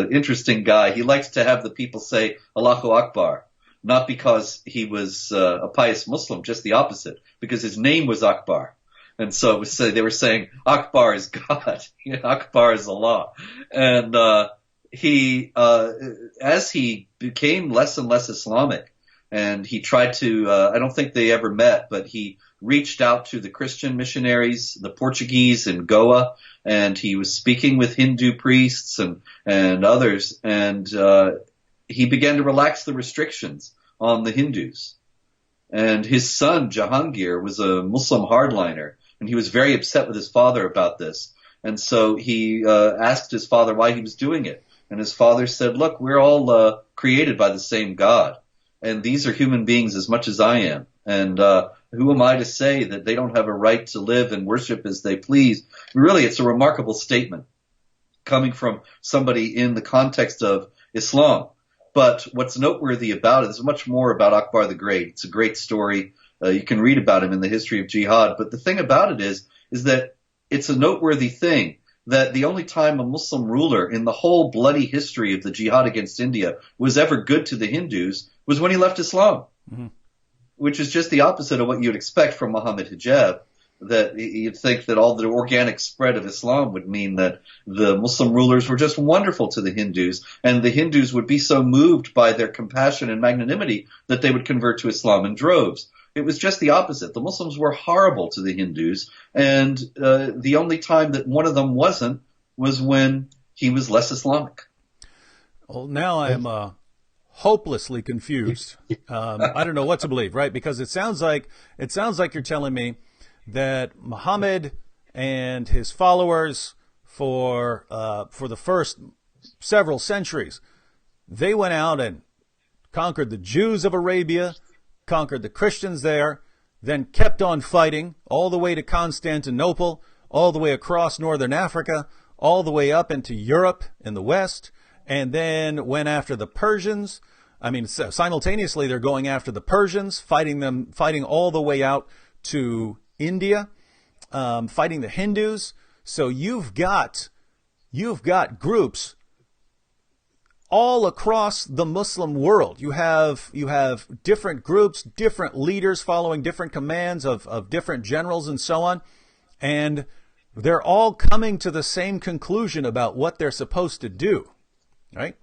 B: interesting guy. He liked to have the people say Allahu Akbar, not because he was a pious Muslim, just the opposite, because his name was Akbar. And so they were saying Akbar is God, Akbar is Allah. And as he became less and less Islamic, and he tried to, I don't think they ever met, but he reached out to the Christian missionaries, the Portuguese in Goa, and he was speaking with Hindu priests and others, and he began to relax the restrictions on the Hindus. And his son, Jahangir, was a Muslim hardliner, and he was very upset with his father about this. And so he asked his father why he was doing it. And his father said, look, we're all created by the same God, and these are human beings as much as I am. And who am I to say that they don't have a right to live and worship as they please? Really, it's a remarkable statement coming from somebody in the context of Islam. But what's noteworthy about it is much more about Akbar the Great. It's a great story. You can read about him in the history of jihad. But the thing about it is that it's a noteworthy thing that the only time a Muslim ruler in the whole bloody history of the jihad against India was ever good to the Hindus was when he left Islam, which is just the opposite of what you'd expect from Mohammed Hijab. That you'd think that all the organic spread of Islam would mean that the Muslim rulers were just wonderful to the Hindus, and the Hindus would be so moved by their compassion and magnanimity that they would convert to Islam in droves. It was just the opposite. The Muslims were horrible to the Hindus, and the only time that one of them wasn't was when he was less Islamic.
A: Well, now I am hopelessly confused. I don't know what to believe, right? Because it sounds like you're telling me that Muhammad and his followers for the first several centuries, they went out and conquered the Jews of Arabia, conquered the Christians there, then kept on fighting all the way to Constantinople, all the way across northern Africa, all the way up into Europe in the west, and then went after the Persians. I mean, simultaneously they're going after the Persians, fighting all the way out to India, fighting the Hindus. So you've got groups all across the Muslim world. You have different groups, different leaders following different commands of different generals and so on. And they're all coming to the same conclusion about what they're supposed to do, right?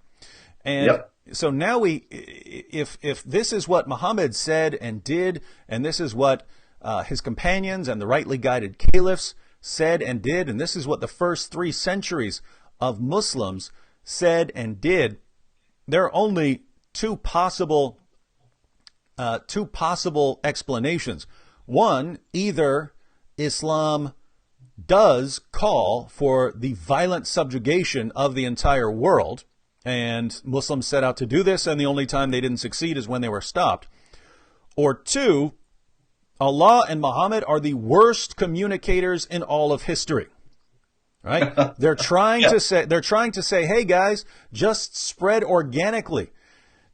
A: And so now if this is what Muhammad said and did, and this is what his companions and the rightly guided caliphs said and did, and this is what the first 3 centuries of Muslims said and did, there are only two possible explanations. One, either Islam does call for the violent subjugation of the entire world, and Muslims set out to do this, and the only time they didn't succeed is when they were stopped. Or two, Allah and Muhammad are the worst communicators in all of history. Right? They're trying to say, hey guys, just spread organically.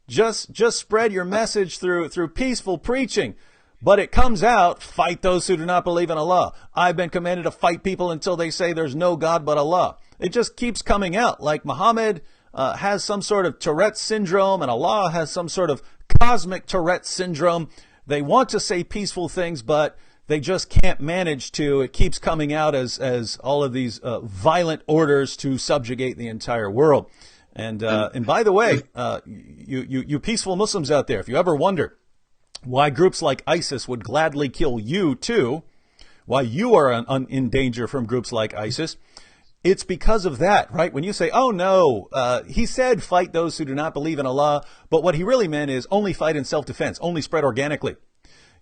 A: Just spread your message through peaceful preaching. But it comes out, fight those who do not believe in Allah. I've been commanded to fight people until they say there's no God but Allah. It just keeps coming out like Muhammad has some sort of Tourette's syndrome and Allah has some sort of cosmic Tourette's syndrome. They want to say peaceful things, but they just can't manage to. It keeps coming out as all of these violent orders to subjugate the entire world. And by the way, you peaceful Muslims out there, if you ever wonder why groups like ISIS would gladly kill you too, why you are in danger from groups like ISIS, it's because of that, right? When you say, oh no, he said fight those who do not believe in Allah, but what he really meant is only fight in self-defense, only spread organically.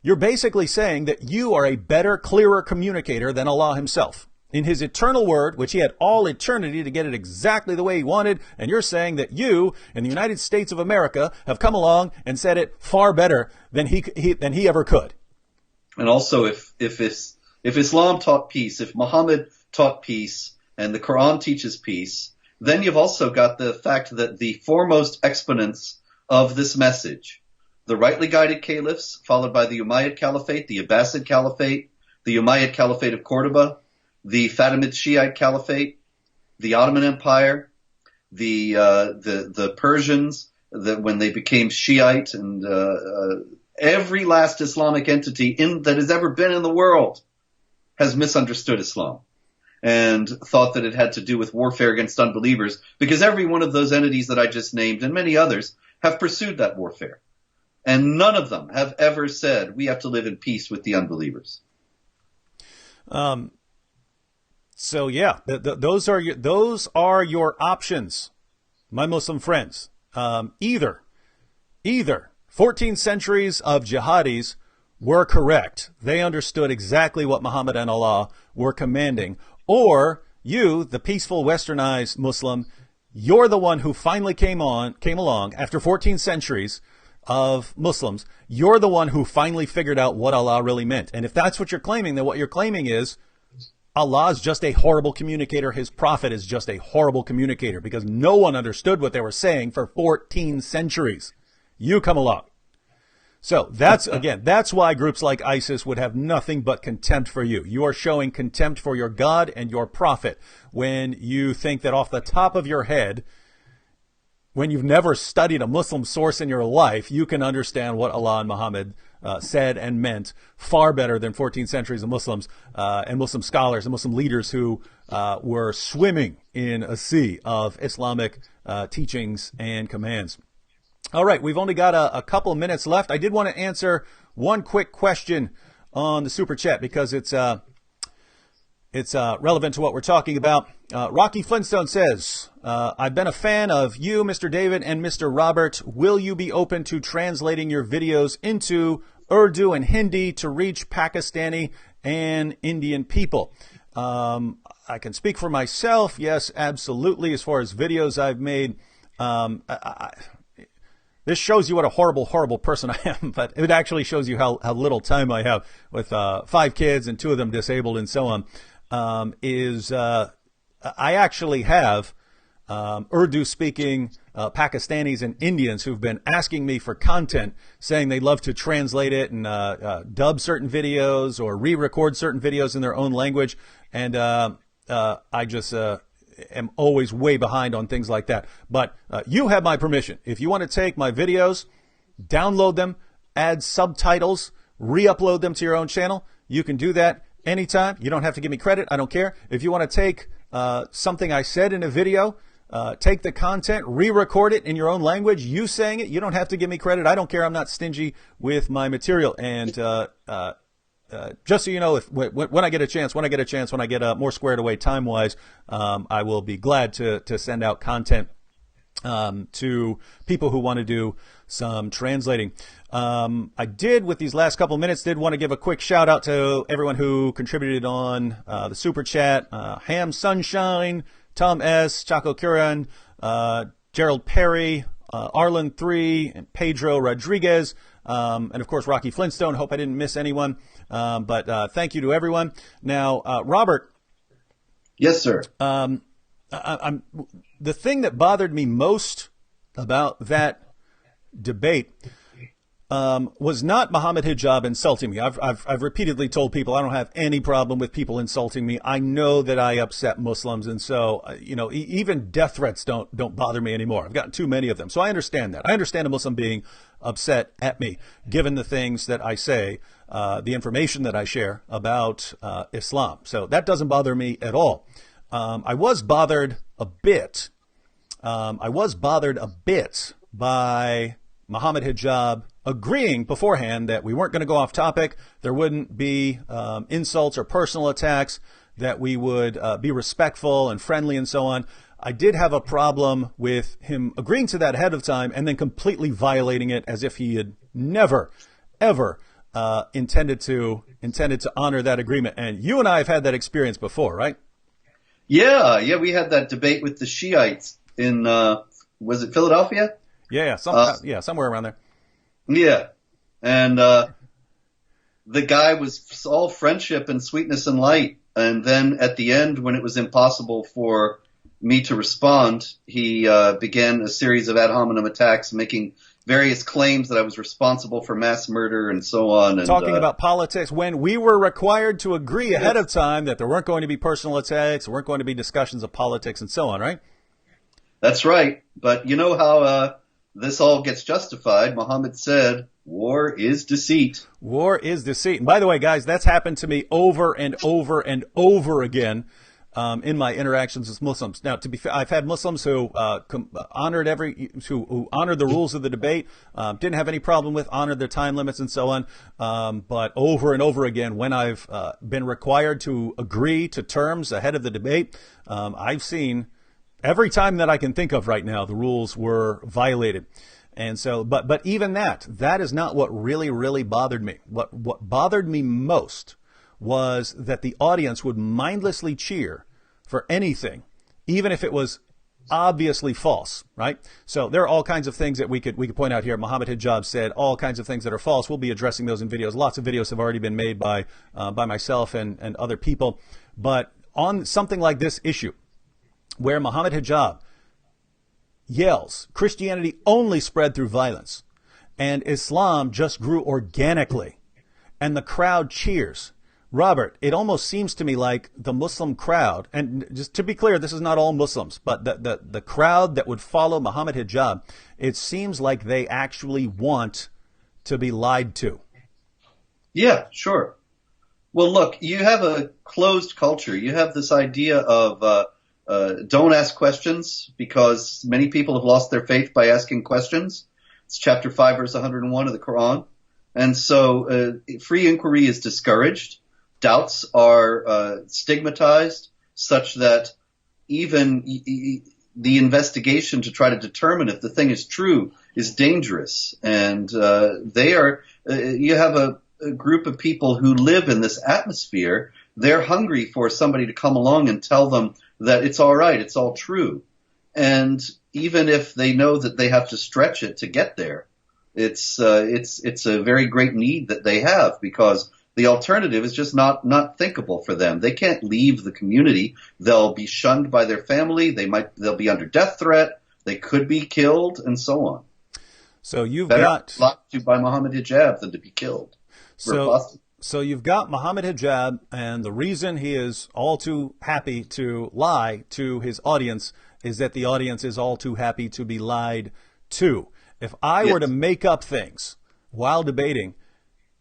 A: You're basically saying that you are a better, clearer communicator than Allah himself. In his eternal word, which he had all eternity to get it exactly the way he wanted, and you're saying that you, in the United States of America, have come along and said it far better than he ever could.
B: And also, if Islam taught peace, if Muhammad taught peace, and the Quran teaches peace, then you've also got the fact that the foremost exponents of this message, the rightly guided caliphs, followed by the Umayyad Caliphate, the Abbasid Caliphate, the Umayyad Caliphate of Cordoba, the Fatimid Shiite Caliphate, the Ottoman Empire, the Persians, when they became Shiite, and every last Islamic entity that has ever been in the world has misunderstood Islam and thought that it had to do with warfare against unbelievers, because every one of those entities that I just named and many others have pursued that warfare. And none of them have ever said we have to live in peace with the unbelievers.
A: So yeah, those are your options, my Muslim friends. Either 14 centuries of jihadis were correct. They understood exactly what Muhammad and Allah were commanding. Or you, the peaceful westernized Muslim, you're the one who finally came along after 14 centuries of Muslims. You're the one who finally figured out what Allah really meant. And if that's what you're claiming, then what you're claiming is Allah is just a horrible communicator. His prophet is just a horrible communicator, because no one understood what they were saying for 14 centuries. You come along. So that's, again, that's why groups like ISIS would have nothing but contempt for you. You are showing contempt for your God and your prophet when you think that off the top of your head, when you've never studied a Muslim source in your life, you can understand what Allah and Muhammad said and meant far better than 14 centuries of Muslims and Muslim scholars and Muslim leaders who were swimming in a sea of Islamic teachings and commands. All right, we've only got a couple of minutes left. I did want to answer one quick question on the Super Chat because it's relevant to what we're talking about. Rocky Flintstone says, I've been a fan of you, Mr. David, and Mr. Robert. Will you be open to translating your videos into Urdu and Hindi to reach Pakistani and Indian people? I can speak for myself. Yes, absolutely. As far as videos I've made, this shows you what a horrible, horrible person I am, but it actually shows you how little time I have with 5 kids and 2 of them disabled and so on. I actually have Urdu-speaking Pakistanis and Indians who've been asking me for content, saying they'd love to translate it and dub certain videos or re-record certain videos in their own language. And I just am always way behind on things like that. But you have my permission. If you want to take my videos, download them, add subtitles, re-upload them to your own channel, you can do that anytime. You don't have to give me credit. I don't care. If you want to take something I said in a video, take the content, re-record it in your own language, you saying it, you don't have to give me credit. I don't care. I'm not stingy with my material. And just so you know, when I get a chance, when I get more squared away time-wise, I will be glad to send out content to people who want to do some translating. I did, with these last couple minutes, want to give a quick shout out to everyone who contributed on the Super Chat. Ham Sunshine, Tom S., Chaco Curran, Gerald Perry, Arlen 3, and Pedro Rodriguez, and of course Rocky Flintstone. Hope I didn't miss anyone. But thank you to everyone. Now, Robert.
B: Yes, sir.
A: The thing that bothered me most about that debate was not Mohammed Hijab insulting me. I've repeatedly told people I don't have any problem with people insulting me. I know that I upset Muslims, and so even death threats don't bother me anymore. I've gotten too many of them, so I understand that. I understand a Muslim being upset at me, given the things that I say, the information that I share about Islam. So that doesn't bother me at all. I was bothered a bit. By Mohammed Hijab agreeing beforehand that we weren't going to go off topic, there wouldn't be insults or personal attacks, that we would be respectful and friendly and so on. I did have a problem with him agreeing to that ahead of time and then completely violating it as if he had never, ever intended to honor that agreement. And you and I have had that experience before, right?
B: Yeah, we had that debate with the Shiites in was it Philadelphia?
A: Yeah, somewhere around there.
B: Yeah, and the guy was all friendship and sweetness and light, and then at the end, when it was impossible for me to respond, he began a series of ad hominem attacks, making various claims that I was responsible for mass murder and so on. And,
A: talking about politics when we were required to agree ahead of time that there weren't going to be personal attacks, there weren't going to be discussions of politics and so on, right?
B: That's right. But you know how this all gets justified. Muhammad said, war is deceit. War is deceit.
A: And by the way, guys, that's happened to me over and over and over again in my interactions with Muslims. Now, to be fair, I've had Muslims who honored who honored the rules of the debate, didn't have any problem with, honored their time limits and so on. But over and over again, when I've been required to agree to terms ahead of the debate, I've seen every time that I can think of right now, the rules were violated. And so, but even that is not what really, really bothered me. What bothered me most was that the audience would mindlessly cheer for anything, even if it was obviously false, right? So there are all kinds of things that we could point out here. Mohammed Hijab said all kinds of things that are false. We'll be addressing those in videos. Lots of videos have already been made by myself and other people. But on something like this issue, where Mohammed Hijab yells, Christianity only spread through violence, and Islam just grew organically, and the crowd cheers. Robert, it almost seems to me like the Muslim crowd, and just to be clear, this is not all Muslims, but the crowd that would follow Mohammed Hijab, it seems like they actually want to be lied to.
B: Yeah, sure. Well, look, you have a closed culture. You have this idea of don't ask questions, because many people have lost their faith by asking questions. It's chapter 5, verse 101 of the Quran. And so free inquiry is discouraged. Doubts are stigmatized, such that even the investigation to try to determine if the thing is true is dangerous. And you have a group of people who live in this atmosphere. They're hungry for somebody to come along and tell them that it's all right, it's all true. And even if they know that they have to stretch it to get there, it's a very great need that they have, because the alternative is just not thinkable for them. They can't leave the community. They'll be shunned by their family. They'll be under death threat. They could be killed, and so on.
A: So you've
B: Better
A: got
B: locked to by Mohammed Hijab than to be killed.
A: So you've got Mohammed Hijab, and the reason he is all too happy to lie to his audience is that the audience is all too happy to be lied to. If I were to make up things while debating,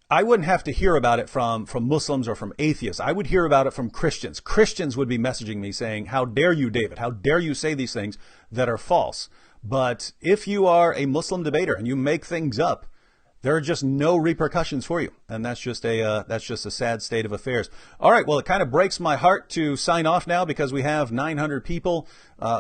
A: I wouldn't have to hear about it from Muslims or from atheists. I would hear about it from Christians. Christians would be messaging me saying, how dare you, David? How dare you say these things that are false? But if you are a Muslim debater and you make things up, there are just no repercussions for you. And that's just a sad state of affairs. All right. Well, it kind of breaks my heart to sign off now, because we have 900 people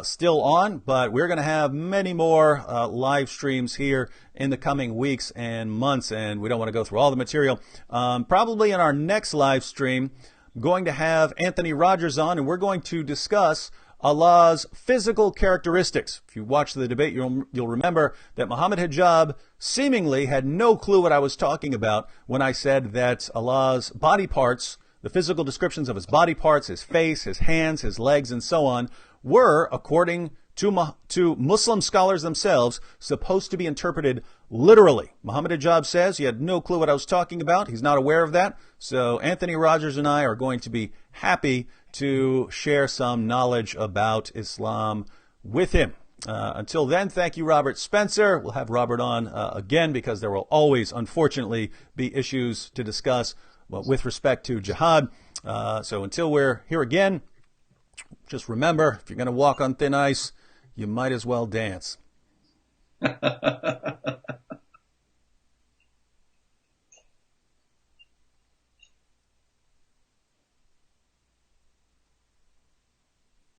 A: still on, but we're going to have many more live streams here in the coming weeks and months. And we don't want to go through all the material. Probably in our next live stream, I'm going to have Anthony Rogers on, and we're going to discuss Allah's physical characteristics. If you watch the debate, you'll remember that Mohammed Hijab seemingly had no clue what I was talking about when I said that Allah's body parts, the physical descriptions of his body parts, his face, his hands, his legs, and so on, were, according to Muslim scholars themselves, supposed to be interpreted literally. Mohammed Hijab says he had no clue what I was talking about. He's not aware of that. So Anthony Rogers and I are going to be happy to share some knowledge about Islam with him. Until then, thank you, Robert Spencer. We'll have Robert on again, because there will always, unfortunately, be issues to discuss with respect to jihad. So until we're here again, just remember, if you're going to walk on thin ice, you might as well dance.